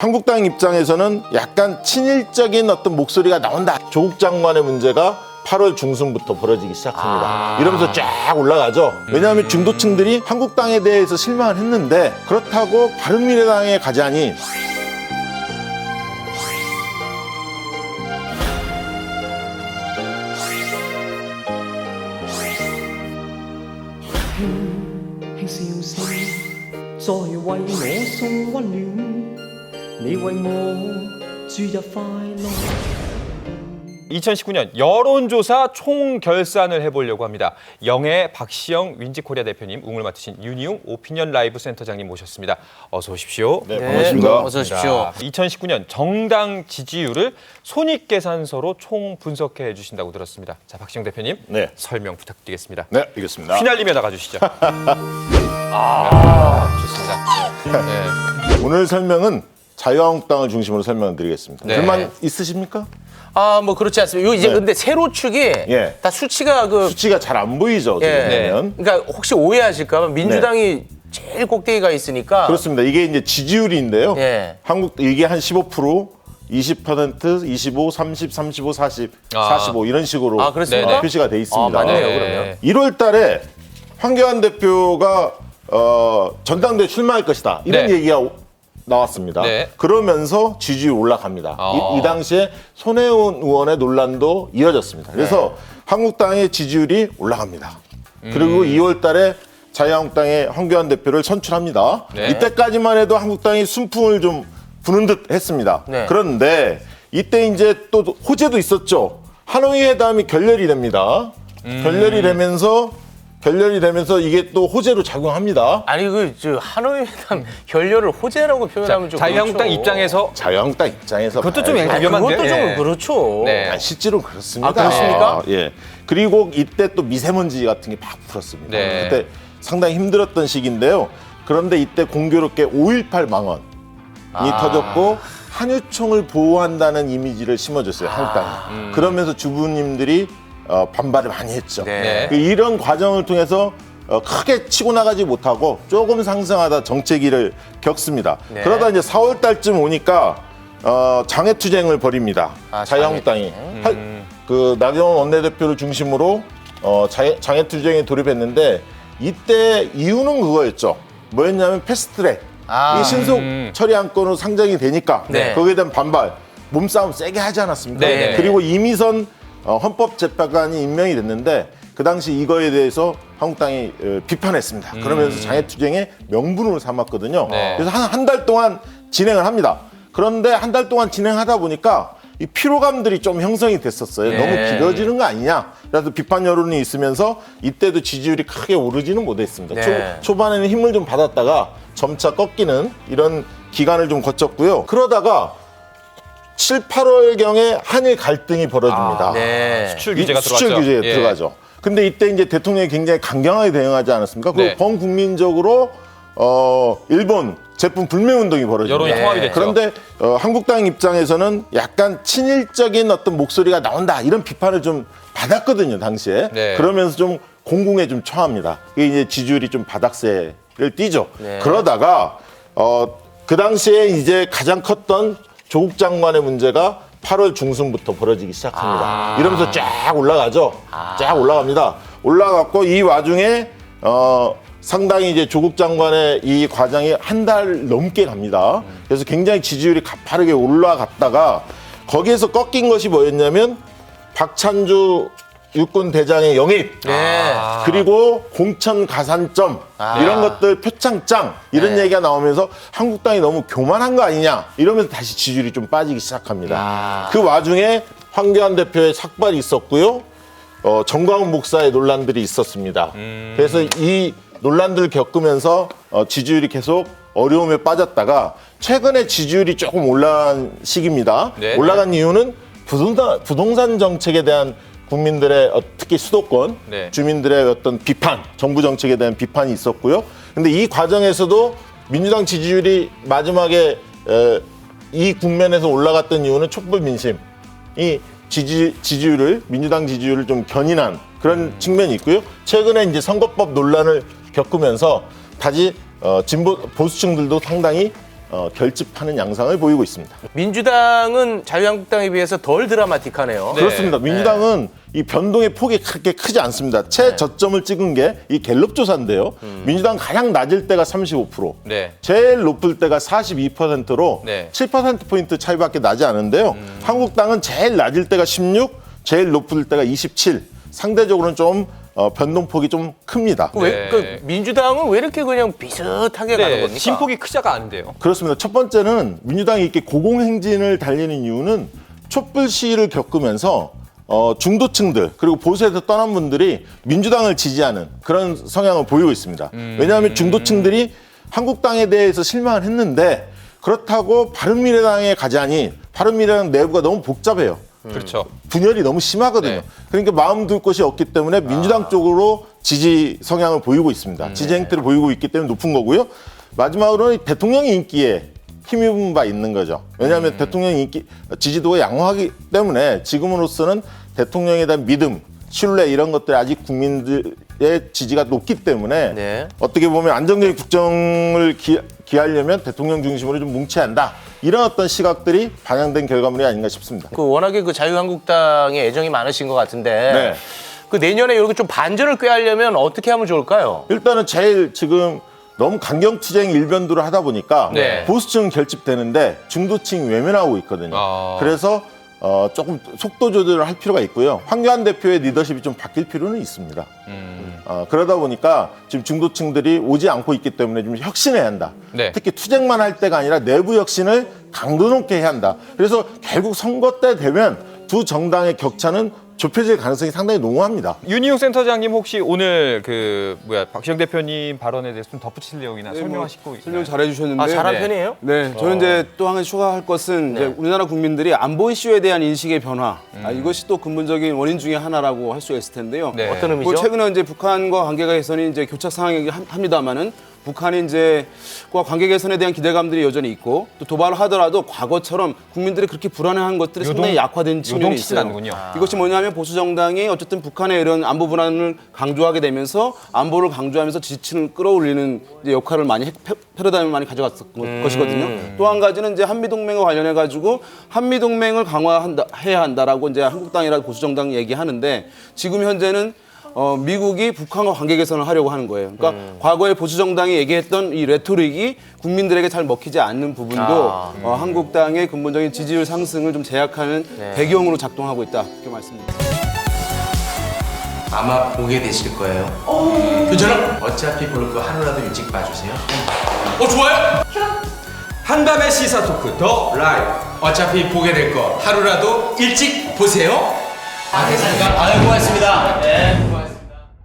한국당 입장에서는 약간 친일적인 어떤 목소리가 나온다. 조국 장관의 문제가 8월 중순부터 벌어지기 시작합니다. 이러면서 쫙 올라가죠. 왜냐하면 중도층들이 한국당에 대해서 실망을 했는데 그렇다고 바른미래당에 가자니輕笑聲，再為我送溫暖，你為我注入快樂。 2019년 여론조사 총결산을 해보려고 합니다. 영예 박시영 윈지코리아 대표님, 웅을 맡으신 윤희웅 오피니언 라이브 센터장님 모셨습니다. 어서 오십시오. 네, 반갑습니다. 어서 오십시오. 2019년 정당 지지율을 손익계산서로 총 분석해 주신다고 들었습니다. 자, 박시영 대표님, 네. 설명 부탁드리겠습니다. 네, 알겠습니다. 휘날리며 나가주시죠. 좋습니다. 네. 오늘 설명은 자유한국당을 중심으로 설명을 드리겠습니다. 네. 불만 있으십니까? 뭐 그렇지 않습니다. 요 이제 네. 근데 세로 축이 예. 다 수치가 수치가 잘 안 보이죠, 지금 예. 보면. 그러니까 혹시 오해하실까 봐 민주당이 제일 꼭대기가 있으니까 그렇습니다. 이게 이제 지지율인데요. 예. 한국 이게 한 15%, 20%, 25, 30, 35, 40, 45 이런 식으로 그렇습니까? 표시가 돼 있습니다. 맞네요, 네. 그러면. 1월 달에 황교안 대표가 전당대회 출마할 것이다. 이런 네. 얘기가 나왔습니다. 네. 그러면서 지지율이 올라갑니다. 이 당시에 손혜원 의원의 논란도 이어졌습니다. 그래서 한국당의 지지율이 올라갑니다. 그리고 2월 달에 자유한국당의 황교안 대표를 선출합니다. 네. 이때까지만 해도 한국당이 순풍을 좀 부는 듯 했습니다. 네. 그런데 이때 이제 또 호재도 있었죠. 하노이 회담이 결렬이 됩니다. 결렬이 되면서 이게 또 호재로 작용합니다. 아니 저 하노이 회담 결렬을 호재라고 표현하면 좀 자유한국당 그렇죠. 입장에서 자유한국당 입장에서 그것도 좀 봐야죠. 위험한데요? 그것도 좀 예. 그렇죠. 네. 실제로 그렇습니다. 아, 그렇습니까? 예. 그리고 이때 또 미세먼지 같은 게 막 불었습니다. 네. 그때 상당히 힘들었던 시기인데요. 그런데 이때 공교롭게 5.18 망언이 터졌고 한유총을 보호한다는 이미지를 심어줬어요. 한국당이. 그러면서 주부님들이 반발을 많이 했죠. 네. 이런 과정을 통해서 크게 치고 나가지 못하고 조금 상승하다 정체기를 겪습니다. 네. 그러다 이제 4월 달쯤 오니까 장애투쟁을 벌입니다. 자유한국당이. 그 나경원 원내대표를 중심으로 장애투쟁에 돌입했는데 이때 이유는 그거였죠. 뭐였냐면 패스트트랙. 이 신속 처리 안건으로 상정이 되니까 네. 거기에 대한 반발, 몸싸움 세게 하지 않았습니까? 네. 그리고 이미선 헌법재판관이 임명이 됐는데 그 당시 이거에 대해서 한국당이 비판했습니다. 그러면서 장애투쟁의 명분으로 삼았거든요. 네. 그래서 한 달 동안 진행을 합니다. 그런데 한 달 동안 진행하다 보니까 이 피로감들이 좀 형성이 됐었어요. 네. 너무 길어지는 거 아니냐. 그래서 비판 여론이 있으면서 이때도 지지율이 크게 오르지는 못했습니다. 네. 초반에는 힘을 좀 받았다가 점차 꺾이는 이런 기간을 좀 거쳤고요. 그러다가 7, 8월경에 한일 갈등이 벌어집니다. 네. 수출 규제가 들어갔죠. 수출 규제에 예. 들어가죠. 근데 이때 이제 대통령이 굉장히 강경하게 대응하지 않았습니까? 그리고 네. 범국민적으로 일본 제품 불매 운동이 벌어집니다. 여론이 통합이 됐죠. 그런데 한국당 입장에서는 약간 친일적인 어떤 목소리가 나온다 이런 비판을 좀 받았거든요, 당시에. 네. 그러면서 좀 공공에 좀 처합니다. 이게 이제 지지율이 좀 바닥세를 띄죠. 네. 그러다가 그 당시에 이제 가장 컸던 조국 장관의 문제가 8월 중순부터 벌어지기 시작합니다. 이러면서 쫙 올라가죠. 쫙 올라갑니다. 올라갔고 이 와중에 상당히 이제 조국 장관의 이 과정이 한 달 넘게 갑니다. 그래서 굉장히 지지율이 가파르게 올라갔다가 거기에서 꺾인 것이 뭐였냐면 박찬주 육군 대장의 영입, 네. 그리고 공천 가산점 이런 것들 표창장 이런 네. 얘기가 나오면서 한국당이 너무 교만한 거 아니냐 이러면서 다시 지지율이 좀 빠지기 시작합니다. 그 와중에 황교안 대표의 삭발이 있었고요. 정광훈 목사의 논란들이 있었습니다. 그래서 이 논란들을 겪으면서 지지율이 계속 어려움에 빠졌다가 최근에 지지율이 조금 올라간 시기입니다. 네. 올라간 이유는 부동산 정책에 대한 국민들의 특히 수도권 네. 주민들의 어떤 비판, 정부 정책에 대한 비판이 있었고요. 근데 이 과정에서도 민주당 지지율이 마지막에 이 국면에서 올라갔던 이유는 촛불 민심. 이 지지율을 민주당 지지율을 좀 견인한 그런 측면이 있고요. 최근에 이제 선거법 논란을 겪으면서 다시 진보 보수층들도 상당히 결집하는 양상을 보이고 있습니다. 민주당은 자유한국당에 비해서 덜 드라마틱하네요. 네. 그렇습니다. 민주당은 이 변동의 폭이 그렇게 크지 않습니다. 최저점을 찍은 게 이 갤럽 조사인데요. 민주당 가장 낮을 때가 35%, 네. 제일 높을 때가 42%로 네. 7%포인트 차이밖에 나지 않은데요. 한국당은 제일 낮을 때가 16, 제일 높을 때가 27. 상대적으로는 좀 변동폭이 좀 큽니다. 왜, 그 민주당은 왜 이렇게 그냥 비슷하게 가는 네, 겁니까? 진폭이 크지가 않은데요. 그렇습니다. 첫 번째는 민주당이 이렇게 고공행진을 달리는 이유는 촛불 시위를 겪으면서 중도층들 그리고 보수에서 떠난 분들이 민주당을 지지하는 그런 성향을 보이고 있습니다. 왜냐하면 중도층들이 한국당에 대해서 실망을 했는데 그렇다고 바른미래당에 가자니 바른미래당 내부가 너무 복잡해요. 그렇죠. 분열이 너무 심하거든요. 네. 그러니까 마음 둘 곳이 없기 때문에 민주당 쪽으로 지지 성향을 보이고 있습니다. 지지 행태를 보이고 있기 때문에 높은 거고요. 마지막으로는 대통령의 인기에 힘입은 바 있는 거죠. 왜냐하면 대통령 인기 지지도가 양호하기 때문에 지금으로서는 대통령에 대한 믿음, 신뢰 이런 것들이 아직 국민들의 지지가 높기 때문에 네. 어떻게 보면 안정적인 국정을 기하려면 대통령 중심으로 좀 뭉쳐야 한다. 이런 어떤 시각들이 반영된 결과물이 아닌가 싶습니다. 그 워낙에 그 자유한국당에 애정이 많으신 것 같은데 네. 그 내년에 이렇게 좀 반전을 꾀하려면 어떻게 하면 좋을까요? 일단은 제일 지금 너무 강경투쟁 일변도를 하다 보니까 네. 보수층은 결집되는데 중도층이 외면하고 있거든요. 그래서 조금 속도 조절을 할 필요가 있고요. 황교안 대표의 리더십이 좀 바뀔 필요는 있습니다. 그러다 보니까 지금 중도층들이 오지 않고 있기 때문에 좀 혁신해야 한다. 네. 특히 투쟁만 할 때가 아니라 내부 혁신을 강도 높게 해야 한다. 그래서 결국 선거 때 되면 두 정당의 격차는 좁혀질 가능성이 상당히 농후합니다. 윤희용 센터장님 혹시 오늘 박시영 대표님 발언에 대해서 좀 덧붙일 내용이나 설명하시고 설명 잘 해주셨는데. 아, 잘한 네. 편이에요? 네, 저는 이제 또 한 가지 추가할 것은 이제 우리나라 국민들이 안보 이슈에 대한 인식의 변화, 이것이 또 근본적인 원인 중에 하나라고 할 수가 있을 텐데요. 네. 어떤 의미죠? 최근에 이제 북한과 관계 개선이 이제 교착 상황이긴 합니다만은 북한이 이제 과 관계 개선에 대한 기대감들이 여전히 있고 또 도발을 하더라도 과거처럼 국민들이 그렇게 불안해한 것들이 상당히 약화된 측면이 요동치진 있어요. 않는군요. 이것이 뭐냐면 보수 정당이 어쨌든 북한의 이런 안보 불안을 강조하게 되면서 안보를 강조하면서 지지층을 끌어올리는 이제 역할을 많이 패러다임을 많이 가져갔을 것이거든요. 또 한 가지는 이제 한미 동맹과 관련해 가지고 한미 동맹을 강화해야 한다라고 이제 한국당이라 보수 정당이 얘기하는데 지금 현재는 미국이 북한과 관계 개선을 하려고 하는 거예요. 그러니까 과거에 보수 정당이 얘기했던 이 레토릭이 국민들에게 잘 먹히지 않는 부분도 한국당의 근본적인 지지율 상승을 좀 제약하는 배경으로 작동하고 있다. 이렇게 말씀드립니다. 아마 보게 되실 거예요. 표정은 어차피 볼 거 하루라도 일찍 봐주세요. 좋아요. 한밤의 시사 토크 더 라이브. 어차피 보게 될 거 하루라도 일찍 보세요. 알겠습니다. 고맙습니다. 네.